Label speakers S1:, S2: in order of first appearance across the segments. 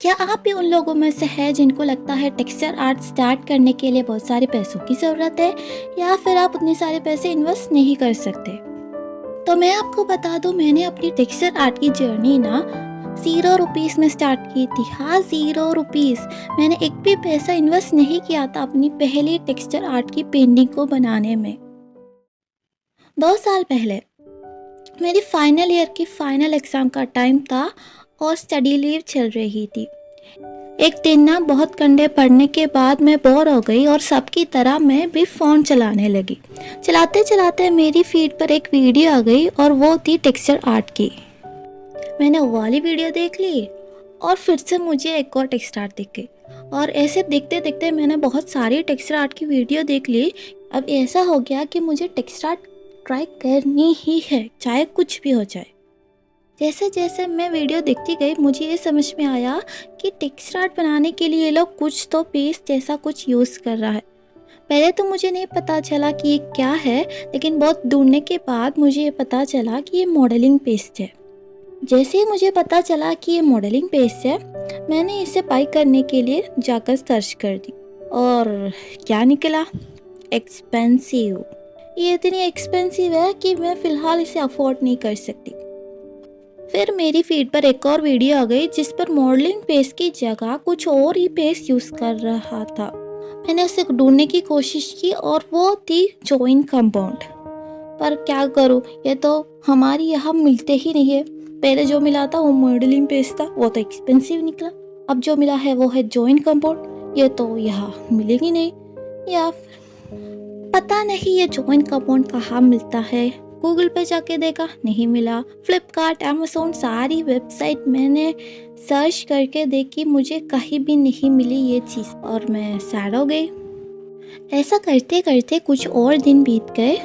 S1: क्या आप भी उन लोगों में से हैं जिनको लगता है टेक्सचर आर्ट स्टार्ट करने के लिए बहुत सारे पैसों की ज़रूरत है, या फिर आप उतने सारे पैसे इन्वेस्ट नहीं कर सकते? तो मैं आपको बता दूं, मैंने अपनी टेक्सचर आर्ट की जर्नी ना 0 रुपीज़ में स्टार्ट की थी। हाँ, 0 रुपीज़। मैंने एक भी पैसा इन्वेस्ट नहीं किया था अपनी पहली टेक्सचर आर्ट की पेंटिंग को बनाने में। 2 साल पहले मेरी फाइनल ईयर की फाइनल एग्ज़ाम का टाइम था और स्टडी लीव चल रही थी। एक दिन ना बहुत घंटे पढ़ने के बाद मैं बोर हो गई और सबकी तरह मैं भी फ़ोन चलाने लगी। चलाते चलाते मेरी फीड पर एक वीडियो आ गई और वो थी टेक्सचर आर्ट की। मैंने वो वाली वीडियो देख ली और फिर से मुझे एक और टेक्सचर आर्ट दिख गई, और ऐसे देखते देखते मैंने बहुत सारी टेक्सचर आर्ट की वीडियो देख ली। अब ऐसा हो गया कि मुझे टेक्सचर आर्ट ट्राई करनी ही है, चाहे कुछ भी हो जाए। जैसे जैसे मैं वीडियो देखती गई मुझे ये समझ में आया कि टेक्सचर आर्ट बनाने के लिए ये लोग कुछ तो पेस्ट जैसा कुछ यूज़ कर रहा है। पहले तो मुझे नहीं पता चला कि ये क्या है, लेकिन बहुत ढूंढने के बाद मुझे ये पता चला कि ये मॉडलिंग पेस्ट है। जैसे ही मुझे पता चला कि ये मॉडलिंग पेस्ट है, मैंने इसे बाई करने के लिए जाकर सर्च कर दी, और क्या निकला? एक्सपेंसिव। ये इतनी एक्सपेंसिव है कि मैं फ़िलहाल इसे अफोर्ड नहीं कर सकती। फिर मेरी फीड पर एक और वीडियो आ गई जिस पर मॉडलिंग पेस्ट की जगह कुछ और ही पेस्ट यूज़ कर रहा था। मैंने उसे ढूंढने की कोशिश की और वो थी जॉइन कंपाउंड। पर क्या करूँ, ये तो हमारे यहाँ मिलते ही नहीं है। पहले जो मिला था वो मॉडलिंग पेस्ट था, वो तो एक्सपेंसिव निकला। अब जो मिला है वो है जॉइन कंपाउंड, ये तो यहाँ मिलेगी नहीं। या पता नहीं ये जॉइन कंपाउंड कहाँ मिलता है। गूगल पे जाके देखा, नहीं मिला। फ्लिपकार्ट, अमेज़न, सारी वेबसाइट मैंने सर्च करके देखी, मुझे कहीं भी नहीं मिली ये चीज़, और मैं सैड हो गई। ऐसा करते करते कुछ और दिन बीत गए।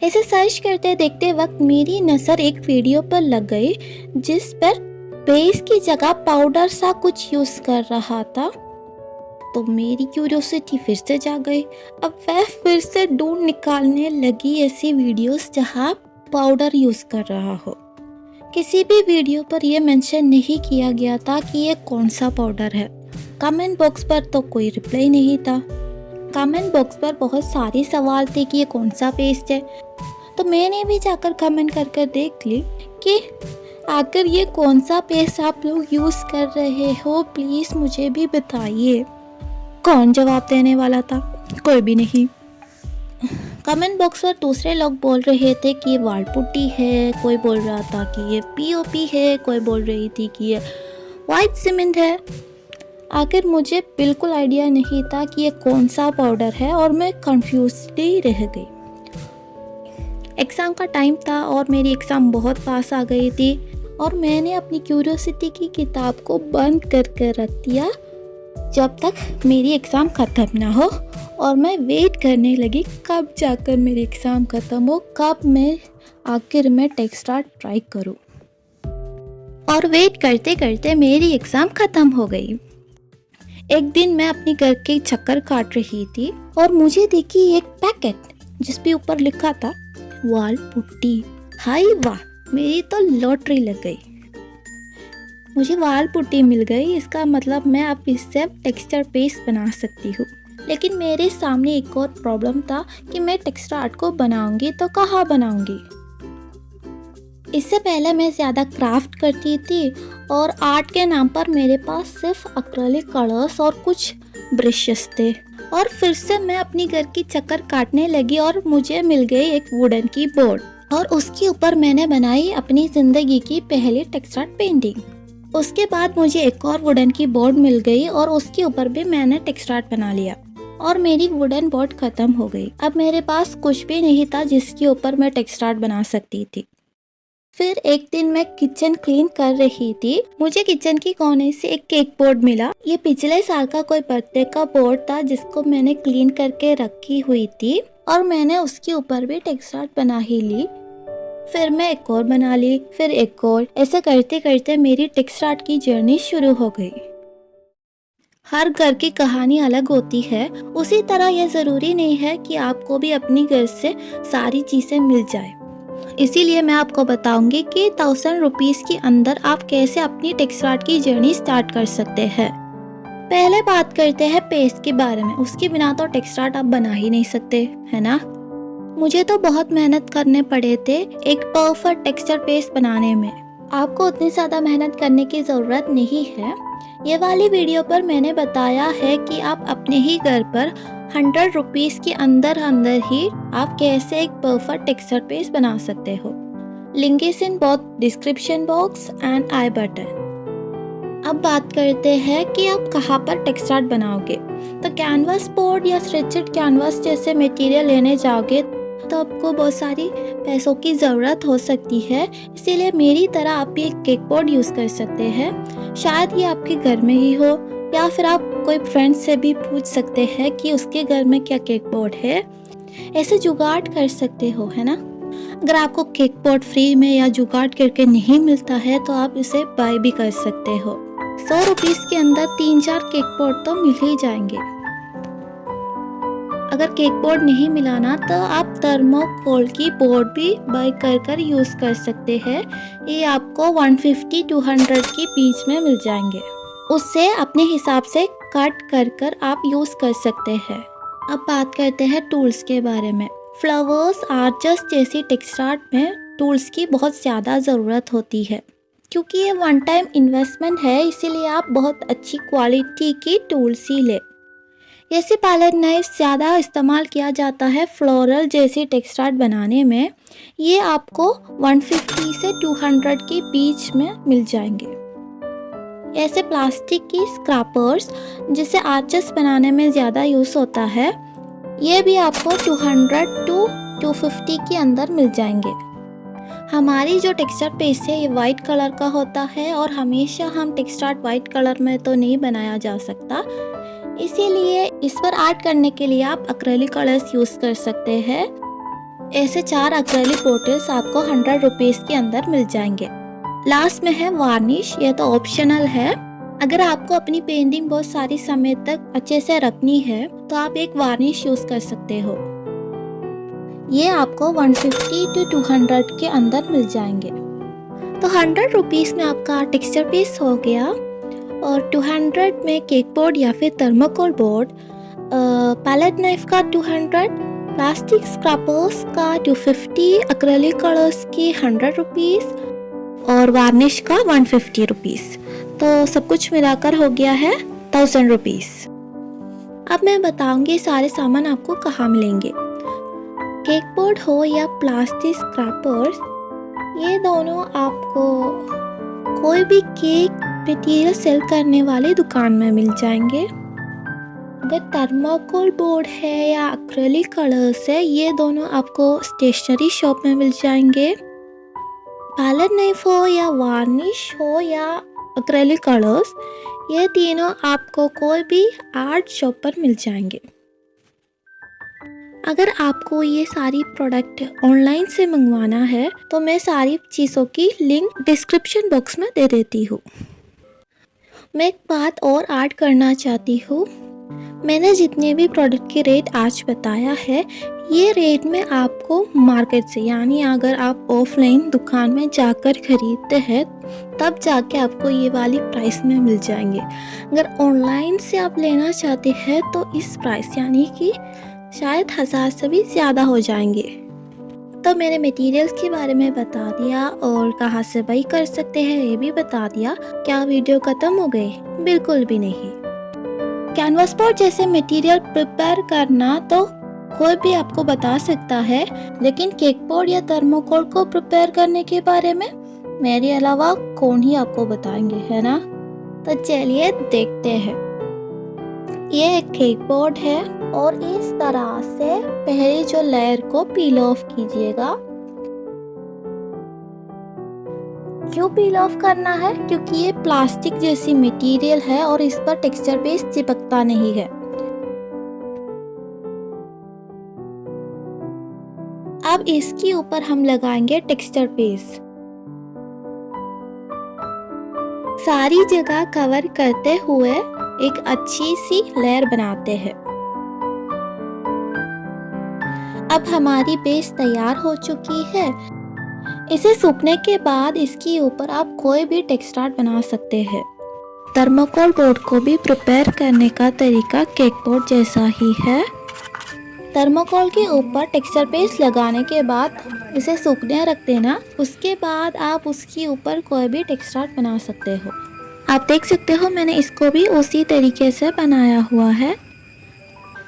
S1: ऐसे सर्च करते देखते वक्त मेरी नज़र एक वीडियो पर लग गई जिस पर बेस की जगह पाउडर सा कुछ यूज़ कर रहा था। तो मेरी क्यूरियोसिटी फिर से जाग गई। अब वह फिर से ढूंढ निकालने लगी ऐसी वीडियोस जहां पाउडर यूज़ कर रहा हो। किसी भी वीडियो पर यह मेंशन नहीं किया गया था कि ये कौन सा पाउडर है। कमेंट बॉक्स पर तो कोई रिप्लाई नहीं था। कमेंट बॉक्स पर बहुत सारे सवाल थे कि ये कौन सा पेस्ट है। तो मैंने भी जाकर कमेंट कर देख ली कि आखिर ये कौन सा पेस्ट आप लोग यूज़ कर रहे हो, प्लीज़ मुझे भी बताइए। कौन जवाब देने वाला था? कोई भी नहीं। कमेंट बॉक्स पर दूसरे लोग बोल रहे थे कि ये वाल पुट्टी है, कोई बोल रहा था कि ये पीओपी है, कोई बोल रही थी कि ये वाइट सीमेंट है। आखिर मुझे बिल्कुल आइडिया नहीं था कि ये कौन सा पाउडर है, और मैं कंफ्यूज्ड ही रह गई। एग्ज़ाम का टाइम था और मेरी एग्ज़ाम बहुत पास आ गई थी, और मैंने अपनी क्यूरियोसिटी की किताब को बंद करके रख दिया जब तक मेरी एग्ज़ाम ख़त्म ना हो। और मैं वेट करने लगी कब जाकर मेरी एग्ज़ाम ख़त्म हो, कब मैं आखिर में टेक्स्ट आर्ट ट्राई करूं। और वेट करते करते मेरी एग्ज़ाम ख़त्म हो गई। एक दिन मैं अपने घर के चक्कर काट रही थी और मुझे देखी एक पैकेट जिस पे ऊपर लिखा था वाल पुट्टी। हाय वाह, मेरी तो लॉटरी लग गई। मुझे वाल पुट्टी मिल गई, इसका मतलब मैं अब इससे टेक्सचर पेस्ट बना सकती हूँ। लेकिन मेरे सामने एक और प्रॉब्लम था कि मैं टेक्सचर आर्ट को बनाऊंगी तो कहाँ बनाऊंगी। इससे पहले मैं ज़्यादा क्राफ्ट करती थी, और आर्ट के नाम पर मेरे पास सिर्फ एक्रेलिक कलर्स और कुछ ब्रशेस थे। और फिर से मैं अपनी घर की चक्कर काटने लगी और मुझे मिल गई एक वुडन की बोर्ड, और उसके ऊपर मैंने बनाई अपनी ज़िंदगी की पहली टेक्सचर आर्ट पेंटिंग। उसके बाद मुझे एक और वुडन की बोर्ड मिल गई और उसके ऊपर भी मैंने टेक्सचर आर्ट बना लिया, और मेरी वुडन बोर्ड ख़त्म हो गई। अब मेरे पास कुछ भी नहीं था जिसके ऊपर मैं टेक्सचर आर्ट बना सकती थी। फिर एक दिन मैं किचन क्लीन कर रही थी, मुझे किचन की कोने से एक केक बोर्ड मिला। ये पिछले साल का कोई बर्थडे का बोर्ड था जिसको मैंने क्लीन करके रखी हुई थी, और मैंने उसके ऊपर भी टेक्सचर आर्ट बना ही ली। फिर मैं एक और बना ली, फिर एक और। ऐसे करते करते मेरी टेक्सचर आर्ट की जर्नी शुरू हो गई। हर घर की कहानी अलग होती है, उसी तरह यह ज़रूरी नहीं है कि आपको भी अपनी घर से सारी चीज़ें मिल जाए। इसीलिए मैं आपको बताऊंगी कि 1000 रुपीज़ के अंदर आप कैसे अपनी टेक्सटाइल आर्ट की जर्नी स्टार्ट कर सकते हैं। पहले बात करते हैं पेस्ट के बारे में। उसके बिना तो टेक्सटाइल आर्ट आप बना ही नहीं सकते, है ना। मुझे तो बहुत मेहनत करने पड़े थे एक परफेक्ट टेक्सचर पेस्ट बनाने में। आपको उतनी ज़्यादा मेहनत करने की ज़रूरत नहीं है। ये वाली वीडियो पर मैंने बताया है कि आप अपने ही घर पर 100 रुपीज़ के अंदर ही आप कैसे एक परफेक्ट टेक्सचर पेस्ट बना सकते हो। Link is in both description box and I button. अब बात करते हैं कि आप कहाँ पर टेक्सटाइल आर्ट बनाओगे। तो कैनवास बोर्ड या स्ट्रेचड कैनवास जैसे मटेरियल लेने जाओगे तो आपको बहुत सारी पैसों की ज़रूरत हो सकती है। इसीलिए मेरी तरह आप भी एक केक बोर्ड यूज़ कर सकते हैं। शायद ये आपके घर में ही हो या फिर आप कोई फ्रेंड से भी पूछ सकते हैं कि उसके घर में क्या केक बोर्ड है। ऐसे जुगाड़ कर सकते हो, है ना। अगर आपको केक बोर्ड फ्री में या जुगाड़ करके नहीं मिलता है तो आप इसे बाय भी कर सकते हो। 100 रुपीज़ के अंदर 3-4 केक बोर्ड तो मिल ही जाएंगे। अगर केक बोर्ड नहीं मिला ना तो आप थर्मोकोल की बोर्ड भी बाय कर यूज़ कर सकते हैं। ये आपको 150-200 के बीच में मिल जाएंगे। उससे अपने हिसाब से कट कर आप यूज़ कर सकते हैं। अब बात करते हैं टूल्स के बारे में। फ्लावर्स आर्चर्स जैसी टेक्सटाइल आर्ट में टूल्स की बहुत ज़्यादा ज़रूरत होती है, क्योंकि ये वन टाइम इन्वेस्टमेंट है। इसीलिए आप बहुत अच्छी क्वालिटी की टूल्स ही ले। ऐसे पैलेट नाइफ ज़्यादा इस्तेमाल किया जाता है फ्लोरल जैसी टेक्सटाइल आर्ट बनाने में। ये आपको 150 से 200 के बीच में मिल जाएंगे। ऐसे प्लास्टिक की स्क्रैपर्स जिसे आर्चेस बनाने में ज़्यादा यूज़ होता है, ये भी आपको 200 to 250 के अंदर मिल जाएंगे। हमारी जो टेक्सचर पेस्ट है ये वाइट कलर का होता है और हमेशा हम टेक्सटाइल आर्ट वाइट कलर में तो नहीं बनाया जा सकता। इसीलिए इस पर आर्ट करने के लिए आप एक्रेलिक कलर्स यूज़ कर सकते हैं। ऐसे 4 एक्रेलिक बॉटल्स आपको 100 रुपीज़ के अंदर मिल जाएंगे। लास्ट में है वार्निश। ये तो ऑप्शनल है। अगर आपको अपनी पेंटिंग बहुत सारी समय तक अच्छे से रखनी है तो आप एक वार्निश यूज़ कर सकते हो। ये आपको 150 to 200 के अंदर मिल जाएंगे। तो 100 रुपीज़ में आपका टेक्सचर पीस हो गया और 200 में केक बोर्ड या फिर थर्मोकोल बोर्ड, पैलेट नाइफ का 200, प्लास्टिक स्क्रैपर्स का 250, एक्रेलिक कलर्स की 100 रुपीज़ और वार्निश का 150 रुपीज़। तो सब कुछ मिलाकर हो गया है 1000 रुपीज़। अब मैं बताऊंगी सारे सामान आपको कहाँ मिलेंगे। केक बोर्ड हो या प्लास्टिक स्क्रैपर्स, ये दोनों आपको कोई भी केक मटेरियल सेल करने वाली दुकान में मिल जाएंगे। अगर थर्मोकोल बोर्ड है या एक्रेलिक कलर्स है, ये दोनों आपको स्टेशनरी शॉप में मिल जाएंगे। पैलेट नाइफ हो या वार्निश हो या एक्रेलिक कलर्स, ये तीनों आपको कोई भी आर्ट शॉप पर मिल जाएंगे। अगर आपको ये सारी प्रोडक्ट ऑनलाइन से मंगवाना है तो मैं सारी चीज़ों की लिंक डिस्क्रिप्शन बॉक्स में दे देती हूँ। मैं एक बात और ऐड करना चाहती हूँ। मैंने जितने भी प्रोडक्ट के रेट आज बताया है, ये रेट में आपको मार्केट से, यानी अगर आप ऑफलाइन दुकान में जाकर खरीदते हैं तब जाके आपको ये वाली प्राइस में मिल जाएंगे। अगर ऑनलाइन से आप लेना चाहते हैं तो इस प्राइस यानी कि शायद 1000 से भी ज़्यादा हो जाएंगे। तो मैंने मटेरियल्स के बारे में बता दिया और कहाँ से बाई कर सकते हैं ये भी बता दिया। क्या वीडियो ख़त्म हो गई? बिल्कुल भी नहीं। कैनवास बोर्ड जैसे मटेरियल प्रिपेयर करना तो कोई भी आपको बता सकता है, लेकिन केक बोर्ड या थर्मोकोल को प्रिपेयर करने के बारे में मेरे अलावा कौन ही आपको बताएंगे, है ना। तो चलिए देखते हैं। ये एक केक बोर्ड है और इस तरह से पहले जो लेयर को पील ऑफ कीजिएगा। क्यों पील ऑफ करना है? क्योंकि ये प्लास्टिक जैसी मटेरियल है और इस पर टेक्सचर बेस चिपकता नहीं है। अब इसके ऊपर हम लगाएंगे टेक्सचर बेस। सारी जगह कवर करते हुए एक अच्छी सी लेयर बनाते हैं। अब हमारी बेस तैयार हो चुकी है। इसे सूखने के बाद इसके ऊपर आप कोई भी टेक्स्ट आर्ट बना सकते हैं। थर्माकोल बोर्ड को भी प्रिपेयर करने का तरीका केक बोर्ड जैसा ही है। थर्माकोल के ऊपर टेक्सचर पेस्ट लगाने के बाद इसे सूखने रख देना। उसके बाद आप उसके ऊपर कोई भी टेक्स्ट आर्ट बना सकते हो। आप देख सकते हो मैंने इसको भी उसी तरीके से बनाया हुआ है।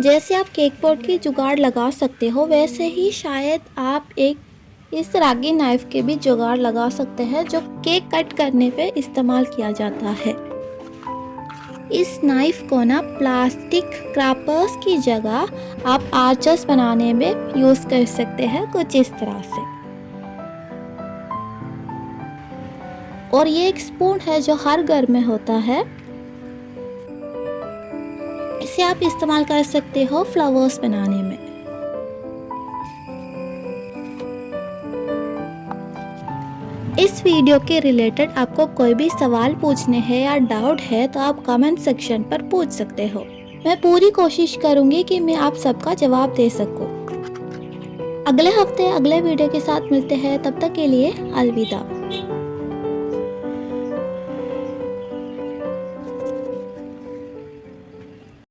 S1: जैसे आप केक बोर्ड की जुगाड़ लगा सकते हो वैसे ही शायद आप एक इस रागी नाइफ के भी जुगाड़ लगा सकते हैं जो केक कट करने पे इस्तेमाल किया जाता है। इस नाइफ को ना प्लास्टिक क्रैपर्स की जगह आप आर्चर्स बनाने में यूज कर सकते हैं कुछ इस तरह से। और ये एक स्पून है जो हर घर में होता है। इसे आप इस्तेमाल कर सकते हो फ्लावर्स बनाने में। इस वीडियो के रिलेटेड आपको कोई भी सवाल पूछने हैं या डाउट है तो आप कमेंट सेक्शन पर पूछ सकते हो। मैं पूरी कोशिश करूंगी कि मैं आप सबका जवाब दे सकूं। अगले हफ्ते अगले वीडियो के साथ मिलते हैं, तब तक के लिए अलविदा।